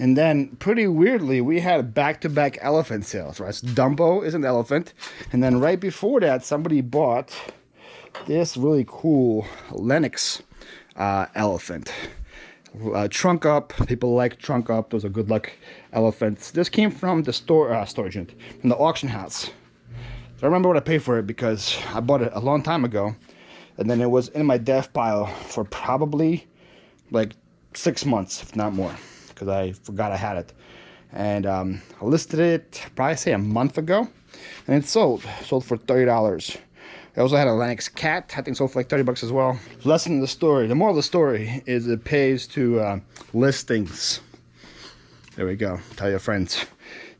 And then, pretty weirdly, we had back-to-back elephant sales, right? So Dumbo is an elephant. And then right before that, somebody bought this really cool Lennox elephant. Trunk up. People like trunk up. Those are good luck elephants. This came from the storage unit, from the auction house. So I remember what I paid for it because I bought it a long time ago. And then it was in my dev pile for probably like 6 months, if not more, because I forgot I had it. And I listed it probably say a month ago, and it sold for $30. I also had a Lennox cat, I think sold for like 30 bucks as well. Lesson of the story, the moral of the story is it pays to listings. There we go, tell your friends.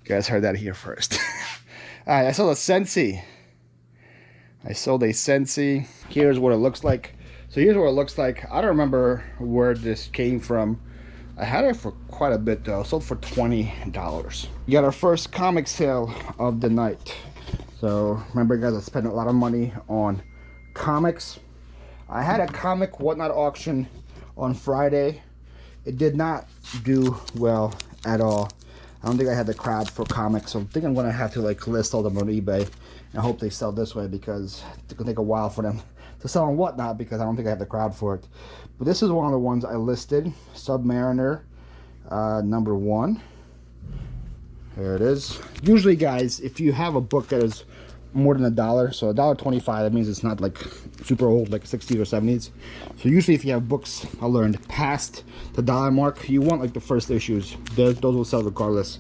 You guys heard that here first. All right, I sold a Scentsy. Here's what it looks like. So here's what it looks like. I don't remember where this came from. I had it for quite a bit though. Sold for $20. We got our first comic sale of the night. So remember guys, I spent a lot of money on comics. I had a comic whatnot auction on Friday. It did not do well at all. I don't think I had the crowd for comics, so I think I'm gonna have to like list all of them on eBay and hope they sell this way, because it's gonna take a while for them to sell on whatnot, because I don't think I have the crowd for it. But this is one of the ones I listed. Submariner number 1. There it is. Usually guys, if you have a book that is more than $1, so $1.25, that means it's not like super old, like 60s or 70s. So usually if you have books, I learned, past the $1 mark, you want like the first issues. Those will sell regardless.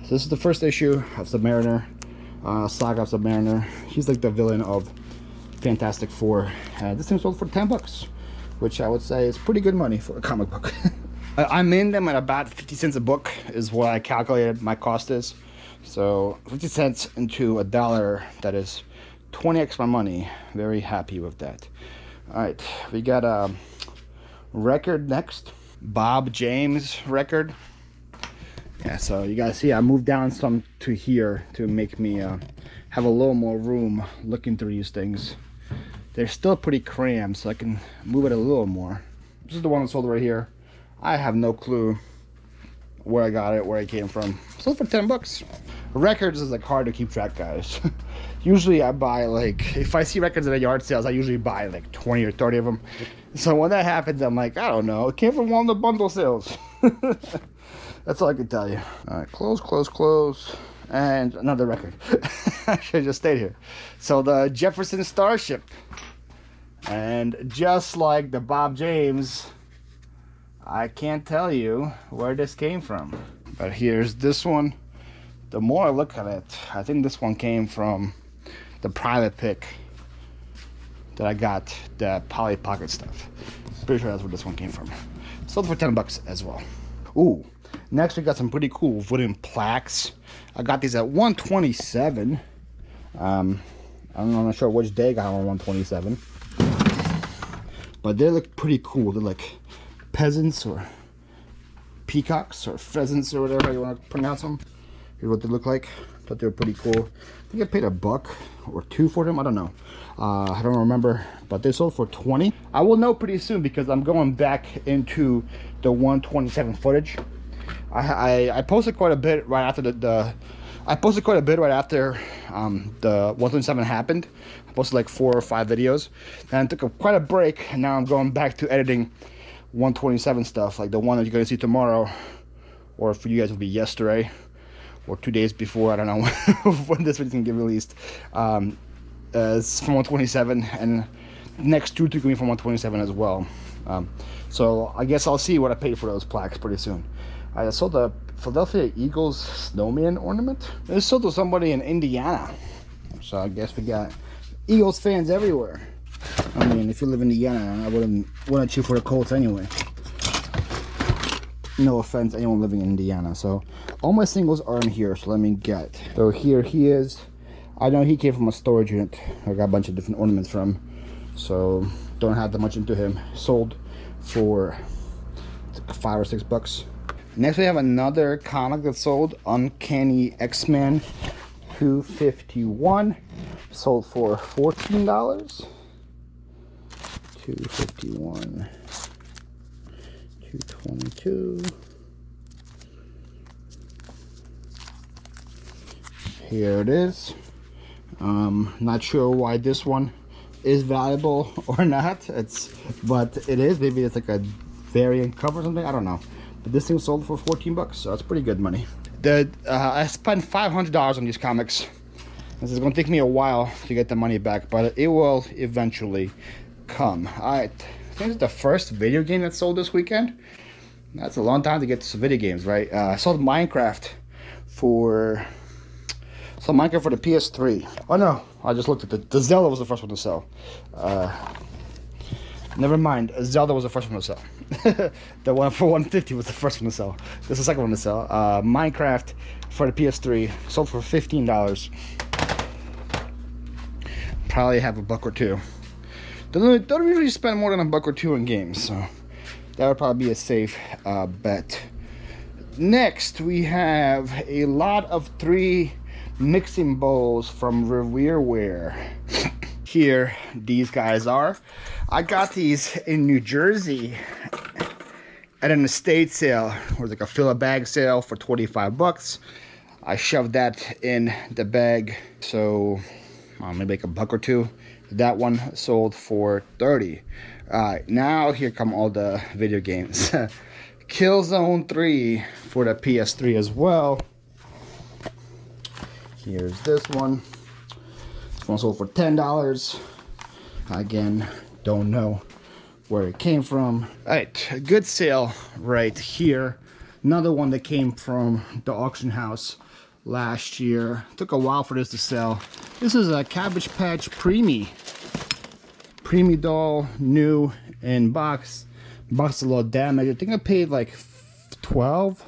So this is the first issue of Submariner, Saga of Submariner. He's like the villain of Fantastic Four. This thing sold for 10 bucks, which I would say is pretty good money for a comic book. I'm in them at about 50 cents a book is what I calculated my cost is. So 50 cents into $1, that is 20x my money. Very happy with that. All right, we got a record next. Bob James record. Yeah, so you guys see I moved down some to here to make me have a little more room looking through these things. They're still pretty crammed, so I can move it a little more. This is the one that sold right here. I have no clue where I got it, where it came from. Sold for 10 bucks. Records is like hard to keep track, guys. Usually I buy like, if I see records at a yard sales, I usually buy like 20 or 30 of them. So when that happens, I'm like, I don't know. It came from one of the bundle sales. That's all I can tell you. All right, close. And another record. I should have just stayed here. So the Jefferson Starship. And just like the Bob James, I can't tell you where this came from. But here's this one. The more I look at it, I think this one came from the private pick that I got, the Polly Pocket stuff. Pretty sure that's where this one came from. Sold for 10 bucks as well. Ooh, next we got some pretty cool wooden plaques. I got these at 127. I'm not sure which day I got on 127. But they look pretty cool. They're like peasants or peacocks or pheasants or whatever you want to pronounce them. Here's what they look like. Thought they were pretty cool. I think I paid $1 or $2 for them. I don't know. I don't remember, but they sold for 20. I will know pretty soon because I'm going back into the 127 footage. I posted quite a bit right after the 127 happened. I posted like 4 or 5 videos. Then I took quite a break, and now I'm going back to editing 127 stuff, like the one that you're gonna see tomorrow, or for you guys will be yesterday, or 2 days before. I don't know when this video's gonna get released. It's from 127, and next 2 are gonna be from 127 as well. So I guess I'll see what I paid for those plaques pretty soon. I sold the Philadelphia Eagles snowman ornament. This sold to somebody in Indiana. So I guess we got Eagles fans everywhere. I mean, if you live in Indiana, I wouldn't want to cheer for the Colts anyway. No offense, anyone living in Indiana. So all my singles are in here, so let me get. So here he is. I know he came from a storage unit. I got a bunch of different ornaments from, so don't have that much into him. Sold for $5 or $6. Next we have another comic that sold, Uncanny X-Men 251. Sold for $14. 251, 222, Here it is. Not sure why this one is valuable or not. But it is. Maybe it's like a variant cover or something. I don't know. But this thing sold for 14 bucks, so that's pretty good money. I spent $500 on these comics. This is gonna take me a while to get the money back, but it will eventually come. Alright, I think it's the first video game that sold this weekend. That's a long time to get to video games, right? I sold Minecraft for the PS3. Oh no, I just looked at the Zelda was the first one to sell. Never mind, Zelda was the first one to sell. The one for 150 was the first one to sell. This is the second one to sell. Minecraft for the PS3 sold for $15. Probably have a buck or two. Don't usually spend more than a buck or two in games, so that would probably be a safe bet. Next, we have a lot of 3 mixing bowls from Reselling. Here, these guys are. I got these in New Jersey at an estate sale. It was like a fill a bag sale for 25 bucks. I shoved that in the bag, so maybe like a buck or two. That one sold for 30. Alright, now here come all the video games. Killzone 3 for the PS3 as well. Here's this one. This one sold for $10. Again, don't know where it came from. Alright, a good sale right here. Another one that came from the auction house last year. Took a while for this to sell. This is a Cabbage Patch Preemie doll, new in box. Box a little damaged. I think I paid like $12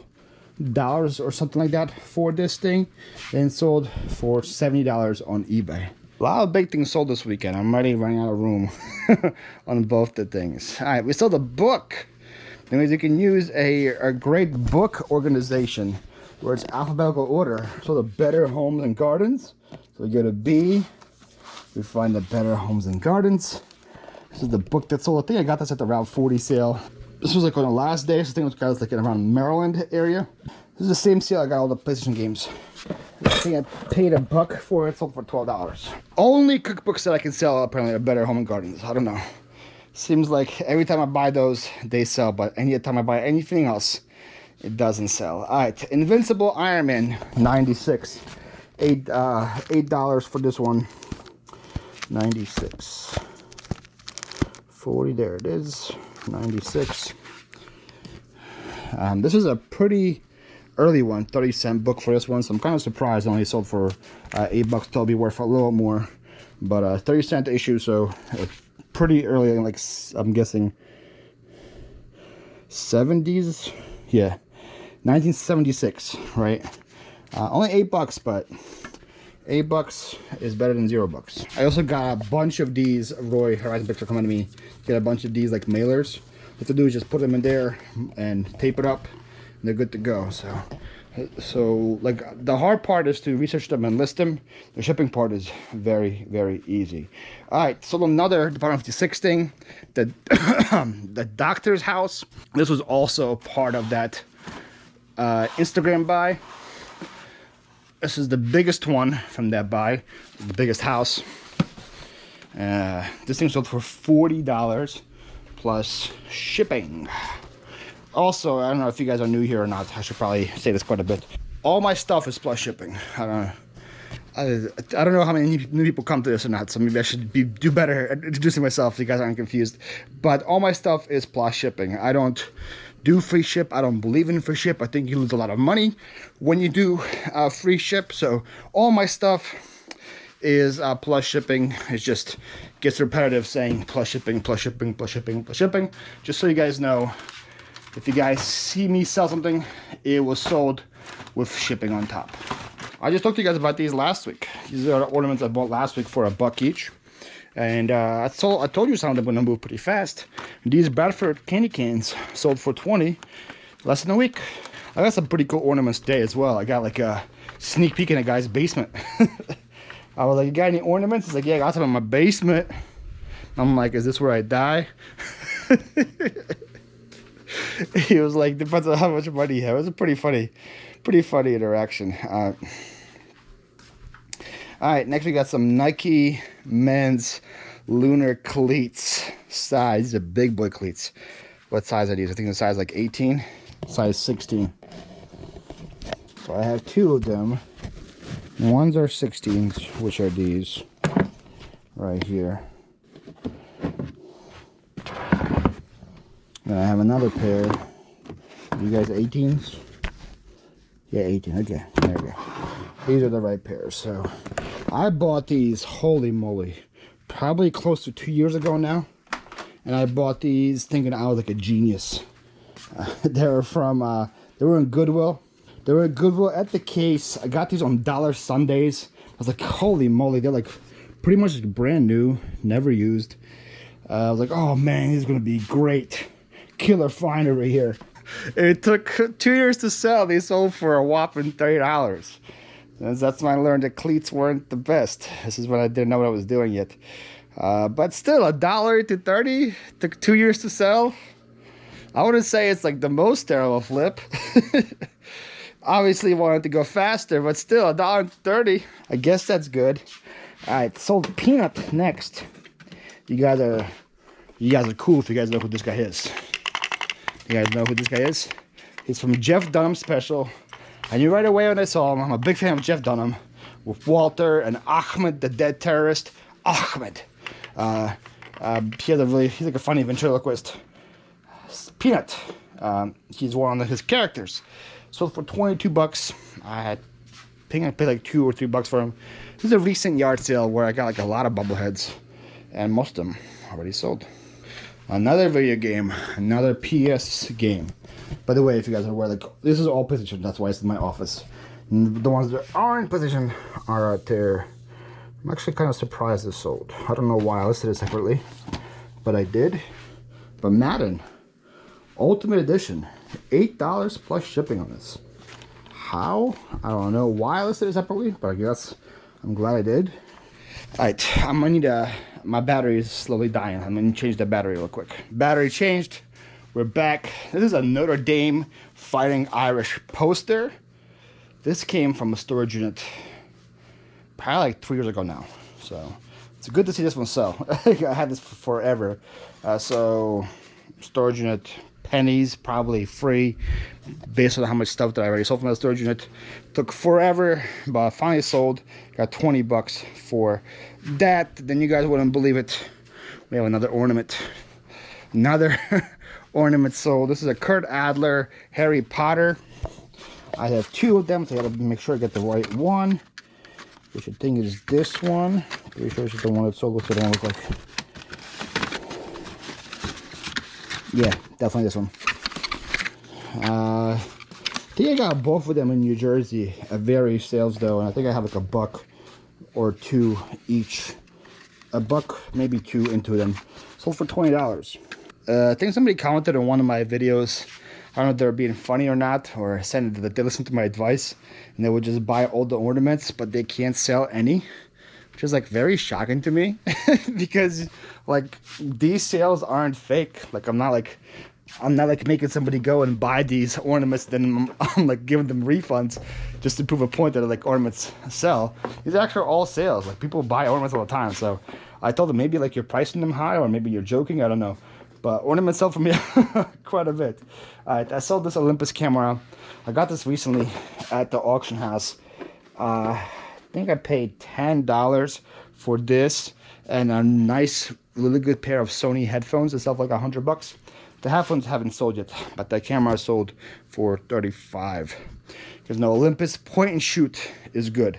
or something like that for this thing, and sold for $70 on eBay. A lot of big things sold this weekend. I'm already running out of room on both the things. All right, we sold a book. That means you can use a great book organization where it's alphabetical order. So the Better Homes and Gardens. So we go to B, we find the Better Homes and Gardens. This is the book that sold. I think I got this at the Route 40 sale. This was like on the last day, so I think it was like around Maryland area. This is the same sale I got all the PlayStation games. I think I paid a buck for it, sold for $12. Only cookbooks that I can sell apparently are Better Home and Gardens. I don't know. Seems like every time I buy those, they sell, but any time I buy anything else, it doesn't sell. Alright, Invincible Iron Man, 96. $8 for this one. 96. 40, there it is. 96. This is a pretty early one, 30-cent book for this one, so I'm kind of surprised it only sold for $8. It'll be worth a little more, but 30-cent issue, so pretty early, like I'm guessing 70s. Yeah, 1976, right? Only $8, but $8 is better than $0. I also got a bunch of these. Roy Horizon Picture coming to me. Get a bunch of these like mailers. What to do is just put them in there and tape it up, and they're good to go. So like the hard part is to research them and list them. The shipping part is very, very easy. All right, so another Department 56 thing. The the doctor's house. This was also part of that Instagram buy. This is the biggest one from that buy, the biggest house. This thing sold for $40 plus shipping. Also, I don't know if you guys are new here or not. I should probably say this quite a bit. All my stuff is plus shipping. I don't know how many new people come to this or not, so maybe I should do better at introducing myself so you guys aren't confused. But all my stuff is plus shipping. I don't do free ship. I don't believe in free ship. I think you lose a lot of money when you do free ship. So all my stuff is plus shipping. It just gets repetitive saying plus shipping, plus shipping, plus shipping, plus shipping. Just so you guys know, if you guys see me sell something, it was sold with shipping on top. I just talked to you guys about these last week. These are the ornaments I bought last week for $1 each. And I told you some of them were gonna move pretty fast. These Bradford candy cans sold for $20, less than a week. I got some pretty cool ornaments today as well. I got like a sneak peek in a guy's basement. I was like, you got any ornaments? He's like, yeah, I got some in my basement. I'm like, is this where I die? He was like, depends on how much money you have. It was a pretty funny interaction. All right, next we got some Nike men's lunar cleats. Size, these are big boy cleats. What size are these? I think the size like 18, size 16. So I have two of them. Ones are 16s, which are these right here. Then I have another pair. You guys 18s? Yeah, 18. Okay, there we go. These are the right pairs. So I bought these, holy moly, probably close to 2 years ago now. And I bought these thinking I was like a genius. They were from, they were in Goodwill. They were in Goodwill at the case. I got these on Dollar Sundays. I was like, holy moly, they're like pretty much brand new, never used. I was like, oh man, this is gonna be great. Killer find over here. It took 2 years to sell. They sold for a whopping $30. That's when I learned that cleats weren't the best. This is when I didn't know what I was doing yet. But still, $1 to 30 took 2 years to sell. I wouldn't say it's like the most terrible flip. Obviously wanted to go faster, but still $1 to 30. I guess that's good. All right, sold Peanut next. You guys are cool if you guys know who this guy is. You guys know who this guy is? He's from Jeff Dunham Special. I knew right away when I saw him. I'm a big fan of Jeff Dunham with Walter and Ahmed, the dead terrorist. Ahmed. He's like a funny ventriloquist. Peanut. He's one of his characters. Sold for 22 bucks. I think I paid like $2 or $3 for him. This is a recent yard sale where I got like a lot of bubbleheads, and most of them already sold. Another video game, another PS game. By the way, if you guys are aware, like this is all position. That's why it's in my office. And the ones that aren't in position are out there. I'm actually kind of surprised this sold. I don't know why I listed it separately, but I did. But Madden Ultimate Edition, $8 plus shipping on this. How? I don't know why I listed it separately, but I guess I'm glad I did. Alright, I'm gonna need my battery is slowly dying. I'm gonna change the battery real quick. Battery changed. We're back. This is a Notre Dame Fighting Irish poster. This came from a storage unit probably like 3 years ago now. So it's good to see this one sell. I had this for forever. So storage unit, pennies, probably free, based on how much stuff that I already sold from that storage unit. Took forever, but finally sold. Got 20 bucks for that. Then you guys wouldn't believe it. We have another ornament. Another ornament sold. This is a Kurt Adler Harry Potter. I have two of them, so I gotta make sure I get the right one. Which I think is this one. Pretty sure this is the one that sold. What's the one look like? Yeah, definitely this one. I think I got both of them in New Jersey at various sales though, and I think I have like $1 or $2 each. $1, maybe $2 into them. Sold for $20. I think somebody commented on one of my videos. I don't know if they were being funny or not, or saying that they listened to my advice and they would just buy all the ornaments, but they can't sell any, which is like very shocking to me because like these sales aren't fake. Like I'm not like making somebody go and buy these ornaments, then I'm like giving them refunds just to prove a point that like ornaments sell. These are actually all sales. Like people buy ornaments all the time. So I told them maybe like you're pricing them high, or maybe you're joking. I don't know. But ornaments sell for me quite a bit. Alright, I sold this Olympus camera. I got this recently at the auction house. I think I paid $10 for this and a nice, really good pair of Sony headphones and stuff, like $100. The headphones haven't sold yet, but the camera sold for $35. Because no, Olympus point and shoot is good.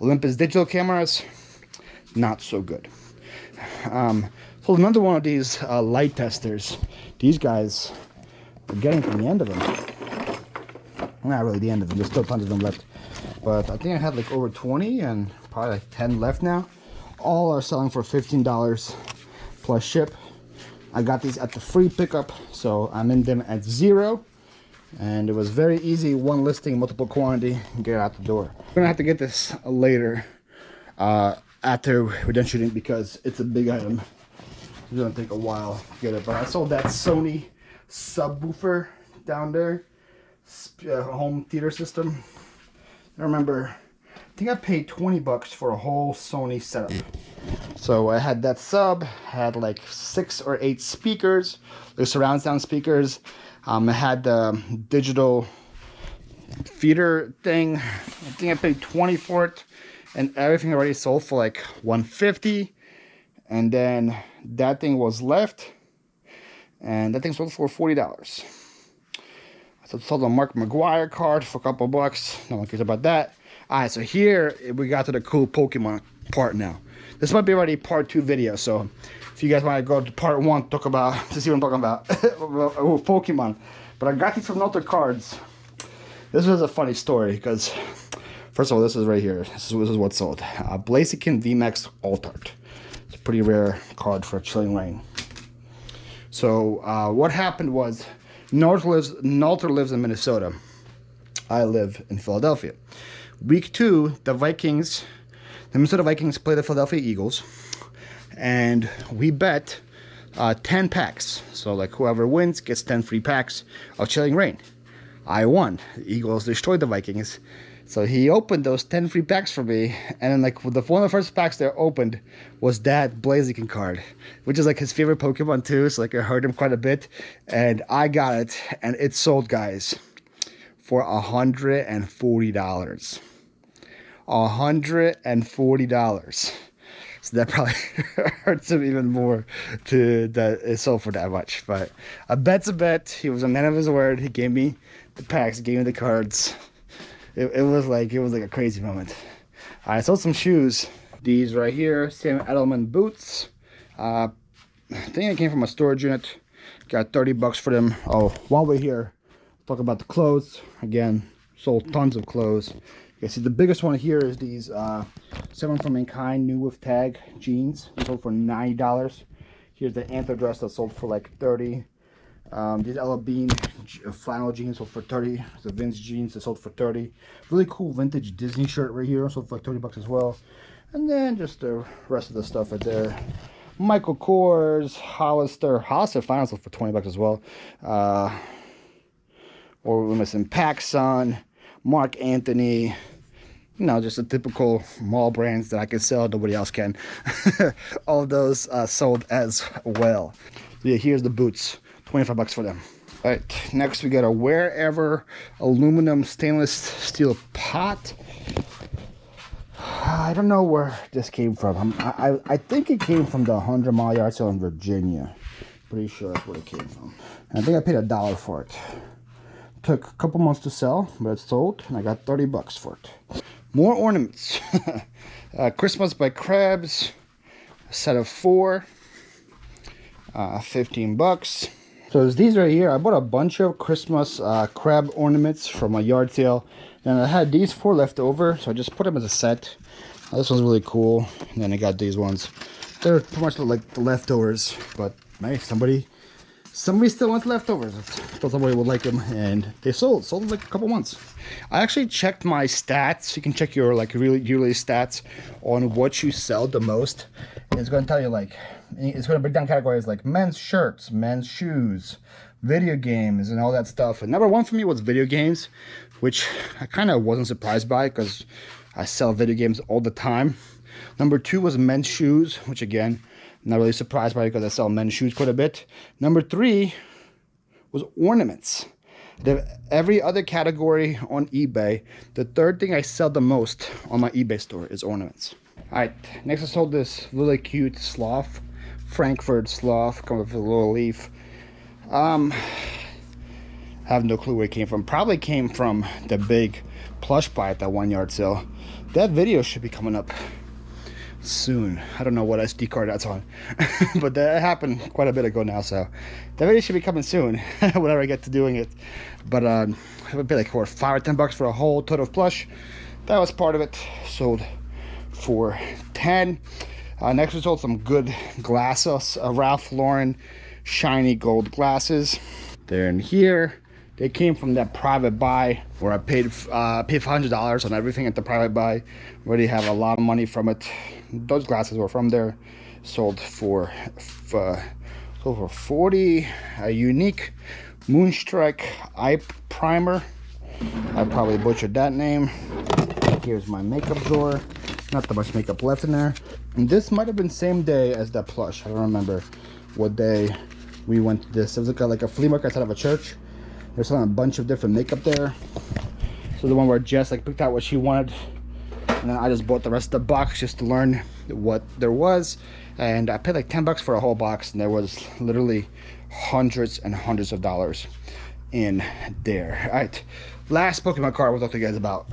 Olympus digital cameras, not so good. Sold another one of these light testers. These guys are getting to the end of them. Not really the end of them, there's still tons of them left. But I think I had like over 20 and probably like 10 left now. All are selling for $15 plus ship. I got these at the free pickup, so I'm in them at 0. And it was very easy, one listing, multiple quantity, get it out the door. I'm gonna have to get this later after we're done shooting because it's a big item. It's gonna take a while to get it, but I sold that Sony subwoofer down there, home theater system. I remember think I paid 20 bucks for a whole Sony setup. So I had that sub, had like 6 or 8 speakers, the surround sound speakers. I had the digital feeder thing. I think I paid 20 for it, and everything already sold for like 150. And then that thing was left, and that thing sold for $40. So I sold a Mark McGuire card for a couple bucks. No one cares about that. All right, so here we got to the cool Pokemon part now. This might be already part 2 video, so if you guys want to go to part 1, talk about to see what I'm talking about, Pokemon. But I got these from Alter Cards. This was a funny story because, first of all, this is right here. This is what sold. Blaziken VMAX Altered. It's a pretty rare card for Chilling Reign. So what happened was, Nalter lives in Minnesota. I live in Philadelphia. Week 2, the Minnesota Vikings play the Philadelphia Eagles, and we bet 10 packs. So like whoever wins gets 10 free packs of Chilling Reign. I won. The Eagles destroyed the Vikings. So he opened those 10 free packs for me, and then like one of the first packs they opened was that Blaziken card, which is like his favorite Pokemon too. So like I heard him quite a bit, and I got it, and it sold, guys, for $140. $140. So that probably hurts him even more that it sold for that much. But a bet's a bet. He was a man of his word. He gave me the packs, gave me the cards. It was like a crazy moment. I sold some shoes. These right here, Sam Edelman boots. I think it came from a storage unit. Got 30 bucks for them. Oh, while we're here, talk about the clothes. Again, sold tons of clothes. You can see the biggest one here is these 7 from Mankind new with tag jeans. They sold for $90. Here's the Anther dress that sold for like 30. These Ella Bean flannel jeans sold for 30. The Vince jeans that sold for 30. Really cool vintage Disney shirt right here, sold for like 30 bucks as well. And then just the rest of the stuff right there. Michael Kors, Hollister flannel sold for 20 bucks as well. Or we're missing PacSun, Mark Anthony. You know, just the typical mall brands that I can sell, nobody else can. All of those sold as well. So yeah, here's the boots. 25 bucks for them. All right, next we got a Wherever aluminum stainless steel pot. I don't know where this came from. I think it came from the 100 Mile Yard Sale in Virginia. Pretty sure that's where it came from. And I think I paid $1 for it. Took a couple months to sell, but it sold, and I got 30 bucks for it. More ornaments. Christmas by Crabs, a set of 4, 15 bucks. So it's these right here. I bought a bunch of Christmas crab ornaments from a yard sale, and I had these 4 left over, so I just put them as a set. This one's really cool, and then I got these ones. They're pretty much like the leftovers, but hey, somebody still wants leftovers. I thought somebody would like them, and they sold in like a couple months. I actually checked my stats. You can check your like yearly stats on what you sell the most, and it's going to tell you like, it's going to break down categories like men's shirts, men's shoes, video games, and all that stuff. And number 1 for me was video games, which I kind of wasn't surprised by because I sell video games all the time. Number 2 was men's shoes, which again, not really surprised by it because I sell men's shoes quite a bit. Number 3 was ornaments. Every other category on eBay, the 3rd thing I sell the most on my eBay store is ornaments. All right, next I sold this really cute sloth, Frankfurt sloth, come with a little leaf. I have no clue where it came from. Probably came from the big plush buy at that 1 yard sale. That video should be coming up soon. I don't know what SD card that's on, but that happened quite a bit ago now, so that video should be coming soon whenever I get to doing it. But it would be like what, 5 or 10 bucks for a whole total of plush. That was part of it. Sold for 10. Next we sold some good glasses, Ralph Lauren shiny gold glasses. They're in here. They came from that private buy where I paid $500 on everything at the private buy. Already have a lot of money from it. Those glasses were from there. Sold for 40. A unique Moonstrike eye primer. I probably butchered that name. Here's my makeup drawer. Not that much makeup left in there. And this might have been same day as that plush. I don't remember what day we went to this. It was like a flea market outside of a church. There's selling a bunch of different makeup there. So the one where Jess like picked out what she wanted, and then I just bought the rest of the box just to learn what there was. And I paid like 10 bucks for a whole box, and there was literally hundreds and hundreds of dollars in there. All right, last Pokemon card we'll talk to you guys about.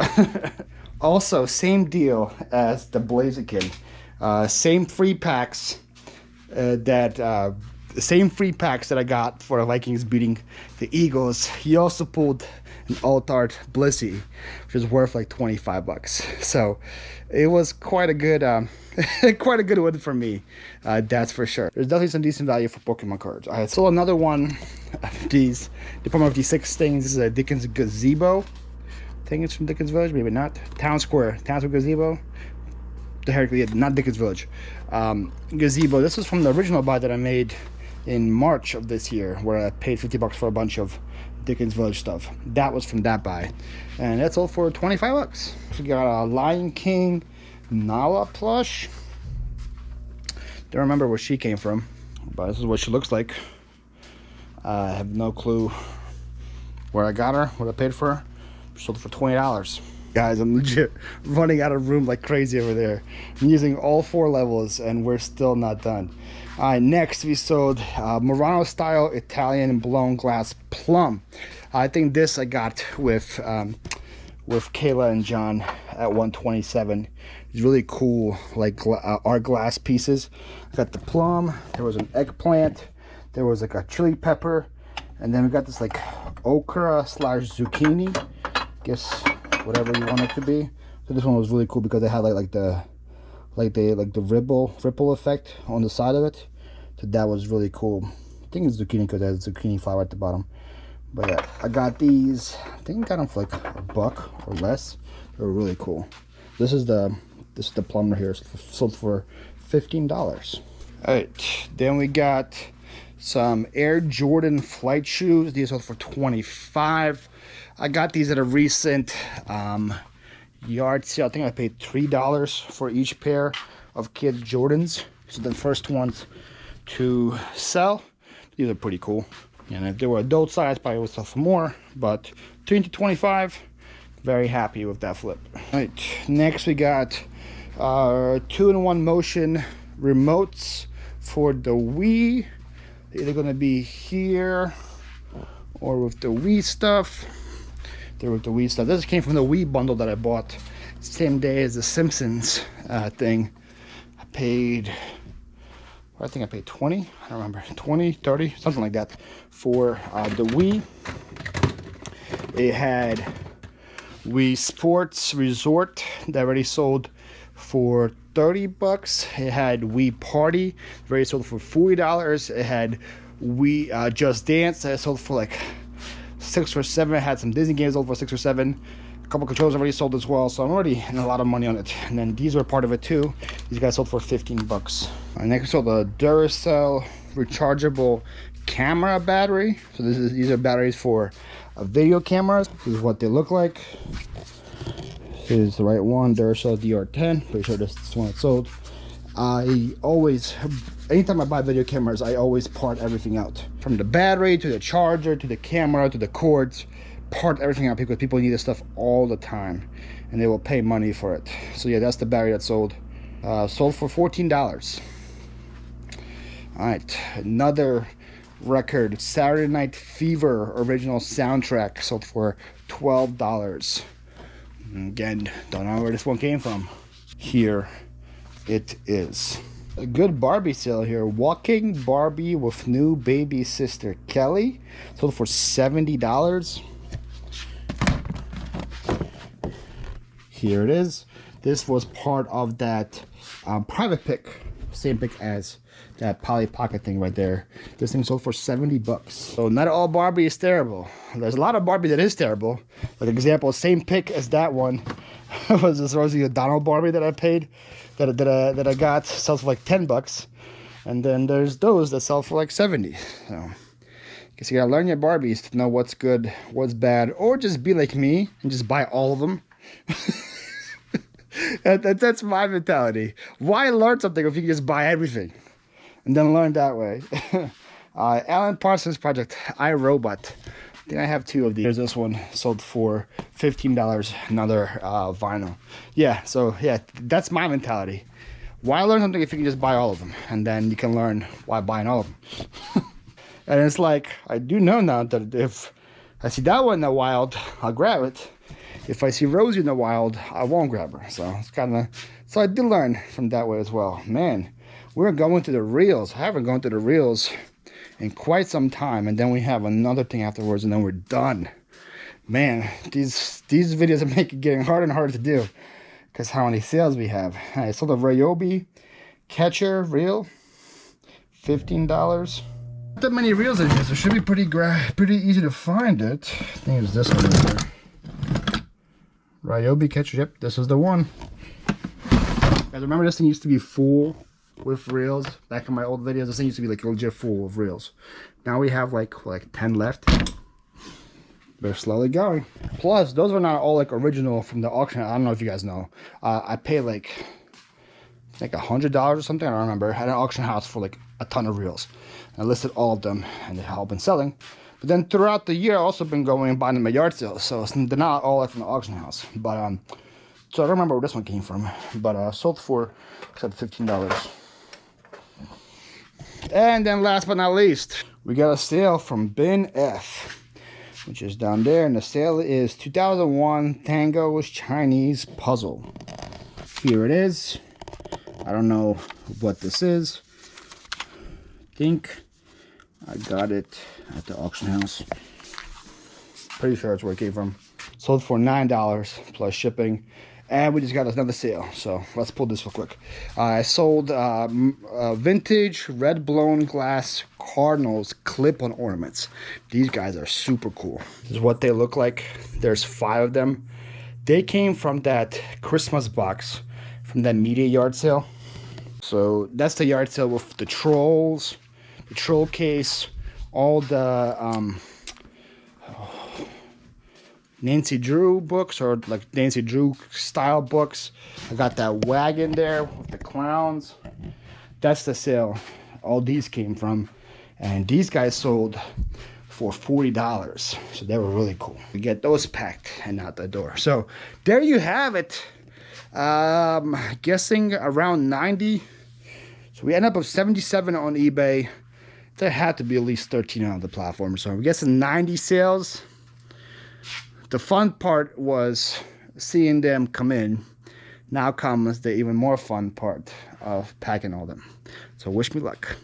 Also, same deal as the Blaziken. Same free packs same free packs that I got for the Vikings beating the Eagles. He also pulled an alt-art Blissey, which is worth like 25 bucks. So it was quite a good quite a good win for me, that's for sure. There's definitely some decent value for Pokemon cards. I saw another one of these Department of these 6 things. This is a Dickens Gazebo. I think it's from Dickens Village, maybe not. Town Square Gazebo. Not Dickens Village. Gazebo. This is from the original buy that I made in March of this year, where I paid 50 bucks for a bunch of Dickens Village stuff. That was from that buy, and that's all for 25 bucks. We got a Lion King Nala plush. Don't remember where she came from, but this is what she looks like. I have no clue where I got her, what I paid for her. Sold for $20. Guys, I'm legit running out of room like crazy over there. I'm using all 4 levels and we're still not done. Next we sold Murano style Italian blown glass plum. I think this I got with Kayla and John at 127. It's really cool, like art glass pieces. I got the plum, there was an eggplant, there was like a chili pepper, and then we got this like okra slash zucchini, guess whatever you want it to be. So this one was really cool because they had like the ripple effect on the side of it. So that was really cool. I think it's zucchini because it has zucchini flower at the bottom. But yeah, I got these. I think I got them for like $1 or less. They were really cool. This is the plum right here. Sold for $15. All right, then we got some Air Jordan flight shoes. These sold for $25. I got these at a recent yard sale. I think I paid $3 for each pair of kids Jordans. So the first ones to sell. These are pretty cool. And if they were adult size, probably would sell for more. But 10 to 25, very happy with that flip. All right, next we got 2-in-1 motion remotes for the Wii. They're either gonna be here or with the Wii stuff. They're with the Wii stuff. This came from the Wii bundle that I bought same day as the Simpsons thing. I think I paid 20, I don't remember, 20, 30, something like that for the Wii. It had Wii Sports Resort that already sold for 30 bucks. It had Wii Party, already sold for $40. It had Wii Just Dance that sold for like 6 or 7. It had some Disney games sold for 6 or 7. A couple controllers already sold as well, so I'm already in a lot of money on it. And then these were part of it too. These guys sold for 15 bucks. Next we sold the Duracell rechargeable camera battery. So these are batteries for video cameras. This is what they look like. This is the right one, Duracell DR10. Pretty sure this is the one that sold. Anytime I buy video cameras, I always part everything out. From the battery, to the charger, to the camera, to the cords. Part everything out because people need this stuff all the time. And they will pay money for it. So yeah, that's the battery that sold. Sold for $14. Alright, another record. Saturday Night Fever original soundtrack sold for $12. Again, don't know where this one came from. Here it is. A good Barbie sale here. Walking Barbie with new baby sister Kelly. Sold for $70. Here it is. This was part of that private pick. Same pick as that Polly Pocket thing right there. This thing sold for 70 bucks. So not all Barbie is terrible. There's a lot of Barbie that is terrible. Like example, same pick as that one was this Rosie O'Donnell Barbie that I paid, that I got, sells for like 10 bucks. And then there's those that sell for like 70. So guess you gotta learn your Barbies to know what's good, what's bad, or just be like me and just buy all of them. That's my mentality. Why learn something if you can just buy everything and then learn that way? Alan Parsons Project, iRobot. I think I have 2 of these. There's this one sold for $15. Another vinyl. Yeah, so yeah, that's my mentality. Why learn something if you can just buy all of them? And then you can learn why buying all of them. And it's like, I do know now that if I see that one in the wild, I'll grab it. If I see Rosie in the wild, I won't grab her. So it's kind of, so I did learn from that way as well. Man, we're going to the reels. I haven't gone to the reels in quite some time, and then we have another thing afterwards, and then we're done. Man, these videos are getting harder and harder to do because how many sales we have. I sold a Ryobi catcher reel, $15. Not that many reels in here, so it should be pretty easy to find it. I think it's this one right here. Ryobi catcher. Yep, this is the one. Guys, remember this thing used to be full with reels back in my old videos. This thing used to be like legit full of reels. Now we have like 10 left. They're slowly going. Plus, those were not all like original from the auction. I don't know if you guys know. I paid like $100 or something. I don't remember. I had an auction house for like a ton of reels. I listed all of them, and they've all been selling. But then throughout the year, I've also been going and buying them at yard sales. So they're not all like from the auction house. But so I don't remember where this one came from. But sold for except $15. And then last but not least, we got a sale from Bin F, which is down there, and the sale is 2001 Tango's Chinese Puzzle. Here it is. I don't know what this is. I think I got it at the auction house. Pretty sure that's where it came from. Sold for $9 plus shipping. And we just got another sale, so let's pull this real quick. I sold vintage red blown glass cardinals clip-on ornaments. These guys are super cool. This is what they look like. There's 5 of them. They came from that Christmas box from that media yard sale. So that's the yard sale with the trolls, the troll case, all the Nancy Drew books, or like Nancy Drew style books. I got that wagon there with the clowns. That's the sale all these came from. And these guys sold for $40. So they were really cool. We get those packed and out the door. So there you have it. Guessing around 90. So we end up with 77 on eBay. There had to be at least 13 on the platform. So I'm guessing 90 sales. The fun part was seeing them come in. Now comes the even more fun part of packing all them. So wish me luck.